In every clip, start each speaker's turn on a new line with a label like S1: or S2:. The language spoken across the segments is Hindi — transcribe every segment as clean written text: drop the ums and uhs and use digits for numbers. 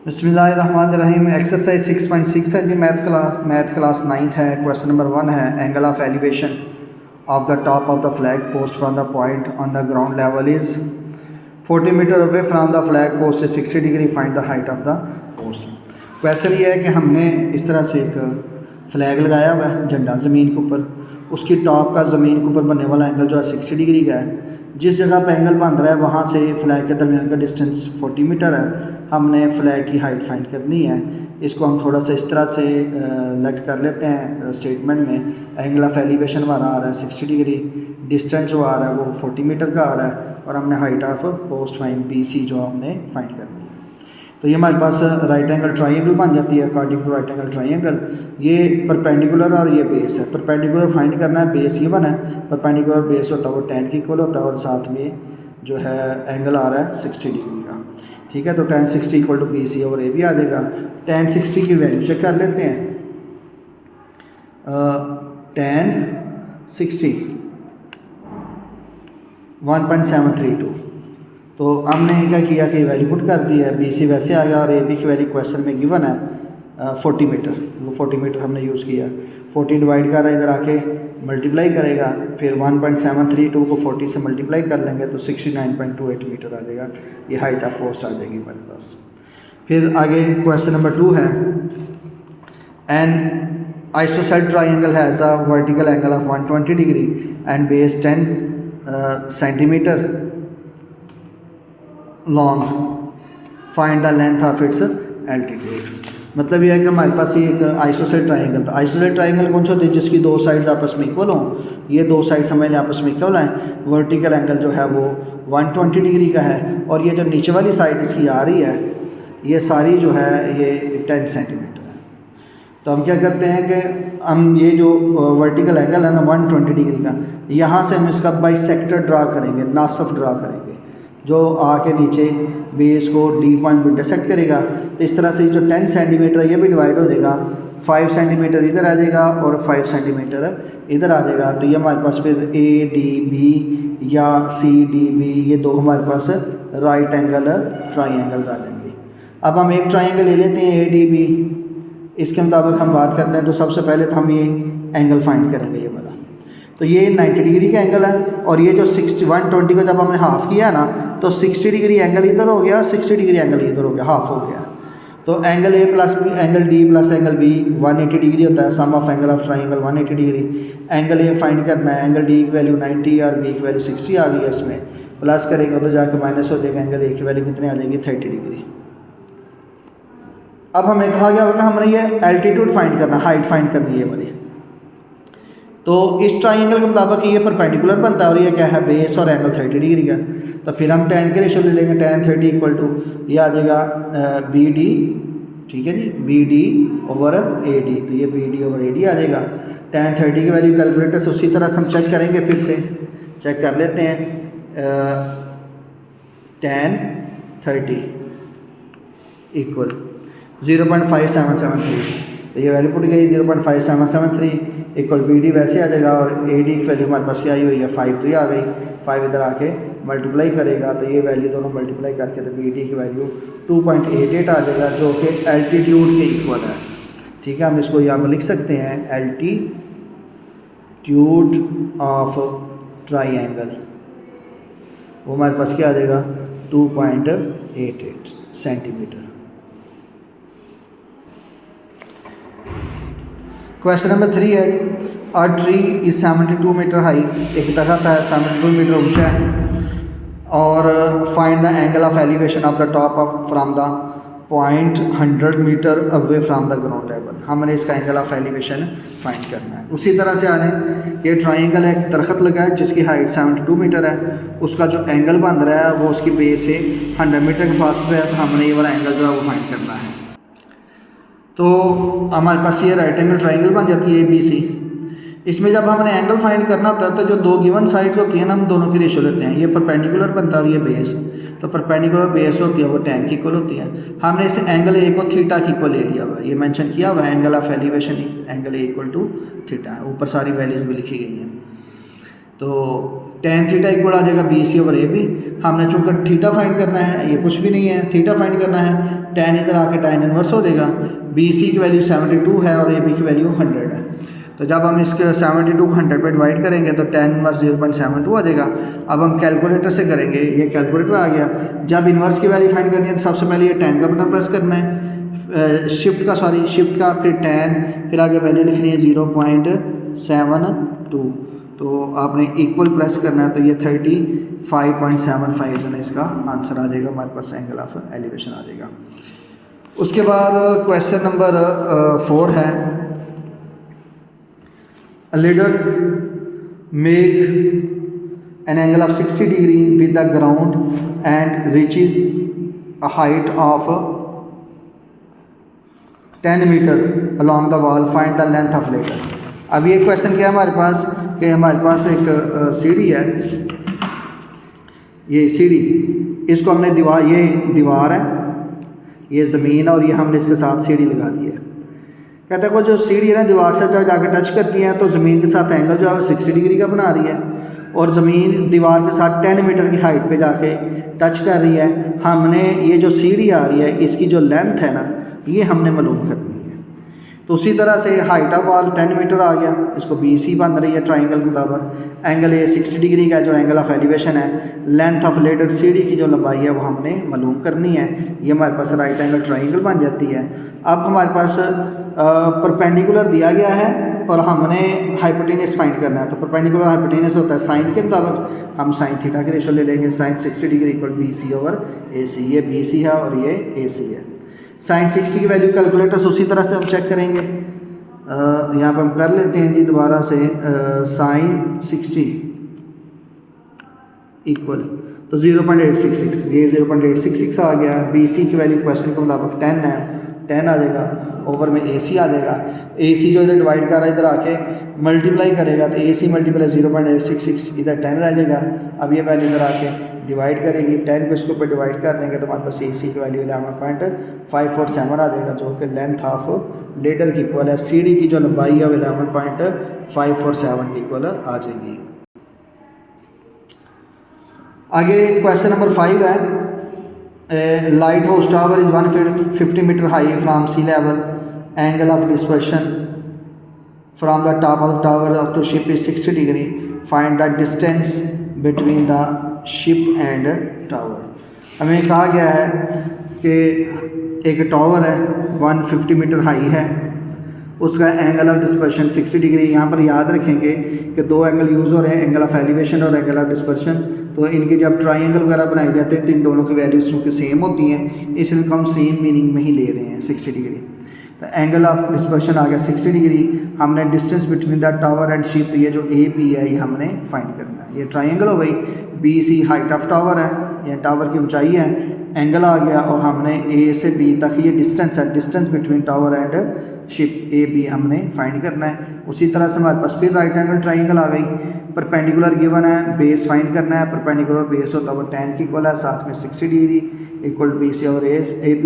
S1: बिस्मिल्लाहिर्रहमानिर्रहीम। एक्सरसाइज 6.6 है जी, मैथ क्लास 9th है। क्वेश्चन नंबर 1 है, angle of elevation of the top of the flag post from the point on the ground level is 40 metre away from the flag post is 60 degree, find the height of the post. Question ये है कि हमने इस तरह से एक फ्लैग लगाया हुआ है, झंडा ज़मीन के ऊपर, उसकी टॉप का ज़मीन के ऊपर बनने वाला एंगल जो है 60 डिग्री का है। जिस जगह पर एंगल बन रहा है वहाँ से फ्लैग के दरमियान का डिस्टेंस 40 मीटर है। हमने फ्लैग की हाइट फाइंड करनी है। इसको हम थोड़ा सा इस तरह से लेट कर लेते हैं स्टेटमेंट में। एंगल ऑफ एलिवेशन हमारा आ रहा है 60 डिग्री, डिस्टेंस जो आ रहा है वो 40 मीटर का आ रहा है, और हमने height of post find BC जो हमने फाइंड करनी है। तो ये हमारे पास राइट एंगल ट्राइंगल बन जाती है according to right angle triangle. ये परपेंडिकुलर और ये बेस है। परपेंडिकुलर फाइंड करना है, बेस ये बना है। परपेंडिकुलर बेस होता है वो tan के इक्वल होता है, और साथ में जो है एंगल आ रहा है 60 डिग्री का। ठीक है, तो tan 60 इक्वल टू BC और AB आ जाएगा। tan 60 की वैल्यू चेक कर लेते हैं। tan 60 1.732। तो हमने क्या किया कि वैल्यू पुट कर दी है। BC वैसे आ गया, और AB की वैल्यू क्वेश्चन में गिवन है 40 मीटर। वो 40 मीटर हमने यूज़ किया। 40 डिवाइड कर रहा है, इधर आके मल्टीप्लाई करेगा, फिर 1.732 को 40 से मल्टीप्लाई कर लेंगे तो 69.28 मीटर आ जाएगा। ये हाइट ऑफ पोस्ट आ जाएगी हमारे पास। फिर आगे क्वेश्चन नंबर 2 है, N isosceles triangle has a vertical angle of 120 degree and base 10 centimetre long, find the length of its altitude. मतलब यह है कि हमारे पास ये एक आइसोसेलेस ट्राइंगल था। आइसोसेलेस ट्राइंगल कौन सा होती है? जिसकी दो साइड्स आपस में इक्वल हों। ये दो साइड समझ लें आपस में इक्वल हैं। वर्टिकल एंगल जो है वो 120 डिग्री का है, और ये जो नीचे वाली साइड इसकी आ रही है ये सारी जो है ये 10 सेंटीमीटर है। तो हम क्या करते हैं कि हम ये जो वर्टिकल एंगल है ना 120 डिग्री का, यहाँ से हम इसका बाइसेक्टर ड्रा करेंगे, नासफ ड्रा करेंगे, जो आके नीचे बेस को D पॉइंट पर इंटरसेक्ट करेगा। तो इस तरह से जो 10 सेंटीमीटर है ये भी डिवाइड हो जाएगा, 5 सेंटीमीटर इधर आ जाएगा और 5 सेंटीमीटर इधर आ जाएगा। तो ये हमारे पास फिर ADB या CDB ये दो हमारे पास राइट एंगल ट्राइंगल्स आ जाएंगे। अब हम एक ट्राइंगल ले लेते हैं ADB, इसके मुताबिक हम बात करते हैं। तो सबसे पहले तो हम ये एंगल फाइंड करेंगे, ये वाला। तो ये 90 डिग्री का एंगल है, और ये जो 120 को जब हमने हाफ़ किया ना तो 60 डिग्री एंगल इधर हो गया, 60 डिग्री एंगल इधर हो गया, हाफ हो गया। तो angle A plus B, angle D plus angle B 180 degree होता है। Sum of angle of triangle 180 degree. Angle A find करना है, एंगल D की वैल्यू 90 और B की वैल्यू 60 आ गई है। इसमें प्लस करेंगे तो जाकर माइनस हो जाएगा। एंगल A की वैल्यू कितनी आ जाएगी? 30 डिग्री। अब हमें कहा गया होगा हमने ये एल्टीट्यूड फाइंड करना, हाइट फाइंड करनी है वाली। तो इस ट्राइंगल के मुताबिक ये परपेंडिकुलर बनता है, और ये क्या है? बेस और एंगल 30 डिग्री का। तो फिर हम tan के रेशो ले लेंगे। tan 30 इक्वल टू ये आ जाएगा BD, ठीक है जी, BD ओवर AD। तो ये BD ओवर AD आ जाएगा। tan 30 की वैल्यू कैलकुलेटर से उसी तरह से हम चेक करेंगे, फिर से चेक कर लेते हैं। tan 30 equal 0.5773। तो ये वैल्यू पुट गई 0.5773 इक्वल BD वैसे आ जाएगा, और AD की वैल्यू हमारे पास क्या आई हुई है? 5। तो ये आ गई, 5 इधर आके मल्टीप्लाई करेगा तो ये वैल्यू दोनों मल्टीप्लाई करके तो BD की वैल्यू 2.88 आ जाएगा, जो कि एल्टीट्यूड के इक्वल है। ठीक है, हम इसको यहाँ पर लिख सकते हैं, एल्टीट्यूड ऑफ ट्राइंगल वो हमारे पास क्या आ जाएगा? 2.88 सेंटीमीटर। क्वेश्चन नंबर 3 है, a tree is 72 metre high. एक दरख्त है 72 मीटर ऊंचा है, और find the angle of elevation of the top of from the point 100 metre away from the ground level. हमने इसका एंगल ऑफ एलिवेशन फाइंड करना है। उसी तरह से आ जाए, ये ट्राइंगल है, एक दरख्त लगा है जिसकी हाइट 72 मीटर है, उसका जो एंगल बन रहा है वो उसकी बेस से 100 मीटर के फासले पे है। तो हमने ये वाला एंगल जो है वो फाइंड करना है। तो हमारे पास ये राइट एंगल ट्राइंगल बन जाती है ABC। इसमें जब हमने एंगल फाइंड करना होता है तो जो दो गिवन साइड्स होती हैं ना, हम दोनों की रेशो लेते हैं। ये परपेंडिकुलर बनता है और ये बेस। तो परपेंडिकुलर बेस होती है वो tan की इक्वल होती है। हमने इस एंगल A को थीटा की इक्वल ले लिया हुआ है, ये मेंशन किया हुआ है। Angle of elevation angle A equal to theta, ऊपर सारी वैल्यूज भी लिखी गई हैं। तो tan थीटा इक्वल आ जाएगा BC ओवर AB। हमने चूँकि थीटा फाइंड करना है, ये कुछ भी नहीं है, थीटा फाइंड करना है। tan इधर आके tan इनवर्स हो जाएगा। BC की वैल्यू 72 है और AB की वैल्यू 100 है। तो जब हम इसके 72 को 100 पे डिवाइड करेंगे तो tan इनवर्स 0.72 आ जाएगा। अब हम कैलकुलेटर से करेंगे, ये कैलकुलेटर आ गया। जब इनवर्स की वैल्यू फाइंड करनी है तो सबसे पहले ये tan का बटन प्रेस करना है, शिफ्ट का फिर tan, फिर आगे वैल्यू लिखनी है 0.72, तो आपने इक्वल प्रेस करना है तो ये 35.75 जो है इसका आंसर आ जाएगा, हमारे पास एंगल ऑफ एलिवेशन आ जाएगा। उसके बाद क्वेश्चन नंबर 4 है, a ladder make an angle of 60 degree with the ground and reaches a height of 10 meter along the wall, find the length of ladder। अब ये क्वेश्चन क्या है हमारे पास कि हमारे पास एक सीढ़ी है, ये सीढ़ी, इसको हमने ये दीवार है, ये ज़मीन है और ये हमने इसके साथ सीढ़ी लगा दी है। कहते हैं जो सीढ़ी है ना दीवार से जब जाकर टच करती है तो ज़मीन के साथ एंगल जो है 60 डिग्री का बना रही है और ज़मीन दीवार के साथ 10 मीटर की हाइट पे जाके टच कर रही है। हमने ये जो सीढ़ी आ रही है इसकी जो लेंथ है ना ये हमने मालूम करनी है। तो उसी तरह से हाइट ऑफ वॉल 10 मीटर आ गया, इसको BC बन रही है ट्राइंगल के मुताबिक। एंगल ये 60 डिग्री का जो एंगल ऑफ एलिवेशन है। लेंथ ऑफ लेडर सीढ़ी की जो लंबाई है वो हमने मालूम करनी है। ये हमारे पास राइट एंगल ट्राइंगल बन जाती है। अब हमारे पास परपेंडिकुलर दिया गया है और हमने हाइपोटेनस फाइंड करना है। तो परपेंडिकुलर हाइपोटेनस होता है साइन के मुताबिक, हम साइन थीटा के रेशो ले लेंगे। Sine 60 degree equal BC over AC, ये BC है और ये AC है। साइन 60 की वैल्यू कैलकुलेटर्स उसी तरह से हम चेक करेंगे, यहाँ पर हम कर लेते हैं जी दोबारा से। साइन 60 इक्वल तो 0.866, ये 0.866 आ गया। BC की वैल्यू क्वेश्चन के मुताबिक 10 है, 10 आ जाएगा। ओवर में AC आ जाएगा। AC जो इधर डिवाइड कर रहा है इधर आके मल्टीप्लाई करेगा तो AC मल्टीप्लाई 0.866 इधर 10 रह जाएगा। अब ये वैल्यू इधर आके डिवाइड करेगी, 10 को इसके ऊपर डिवाइड कर देंगे तो हमारे पास AC की वैल्यू 11.547 आ जाएगा, जो कि लेंथ ऑफ लेडर की इक्वल है। सीढ़ी की जो लंबाई है वो 11.547 की इक्वल आ जाएगी। आगे क्वेश्चन नंबर 5 है, lighthouse tower is 150 metre high from sea level, angle of dispersion from the top of the tower to ship is 60 degree, find the distance between the ship and tower. हमें कहा गया है कि एक टावर है 150 मीटर हाई है, उसका एंगल ऑफ डिस्पर्शन 60 डिग्री। यहाँ पर याद रखेंगे कि दो एंगल यूज़ हो रहे हैं, एंगल ऑफ एलिवेशन और एंगल ऑफ डिस्पर्शन। तो इनके जब ट्राइंगल वगैरह बनाए जाते हैं तो इन दोनों की वैल्यूज चूँकि सेम होती हैं इसलिए हम सेम मीनिंग में ही ले रहे हैं 60 डिग्री। तो एंगल ऑफ डिस्पर्शन आ गया 60 डिग्री। हमने distance between the tower and ship, ये जो AB है ये हमने फाइंड करना है। ये ट्राइंगल हो गई, BC हाइट ऑफ टावर है, ये टावर की ऊंचाई है, एंगल आ गया और हमने A से B तक ये डिस्टेंस है, distance between tower and ship AB हमने फाइंड करना है। उसी तरह से हमारे पास फिर राइट एंगल ट्राइंगल आ गई। परपेंडिकुलर गिवन है, बेस फाइंड करना है। परपेंडिकुलर बेस होता है वो tan की इक्वल है, साथ में 60 डिग्री इक्वल BC और AB।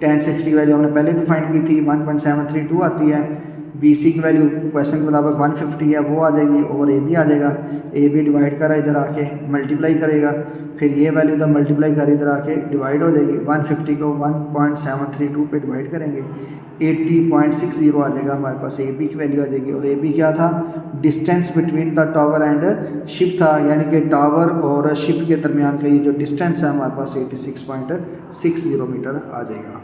S1: tan 60 की वैल्यू हमने पहले भी फाइंड की थी, 1.732 आती है। BC की वैल्यू क्वेश्चन के मुताबिक 150 है, वो आ जाएगी ओवर AB आ जाएगा। AB डिवाइड करा इधर आके मल्टीप्लाई करेगा, फिर ये वैल्यू इधर मल्टीप्लाई कर इधर आके डिवाइड हो जाएगी। 150 को 1.732 पे डिवाइड करेंगे 80.60 आ जाएगा, हमारे पास AB की वैल्यू आ जाएगी। और AB क्या था, distance between the tower and ship था, यानी कि टावर और शिप के दरमियान का ये जो डिस्टेंस है हमारे पास 86.60 मीटर आ जाएगा।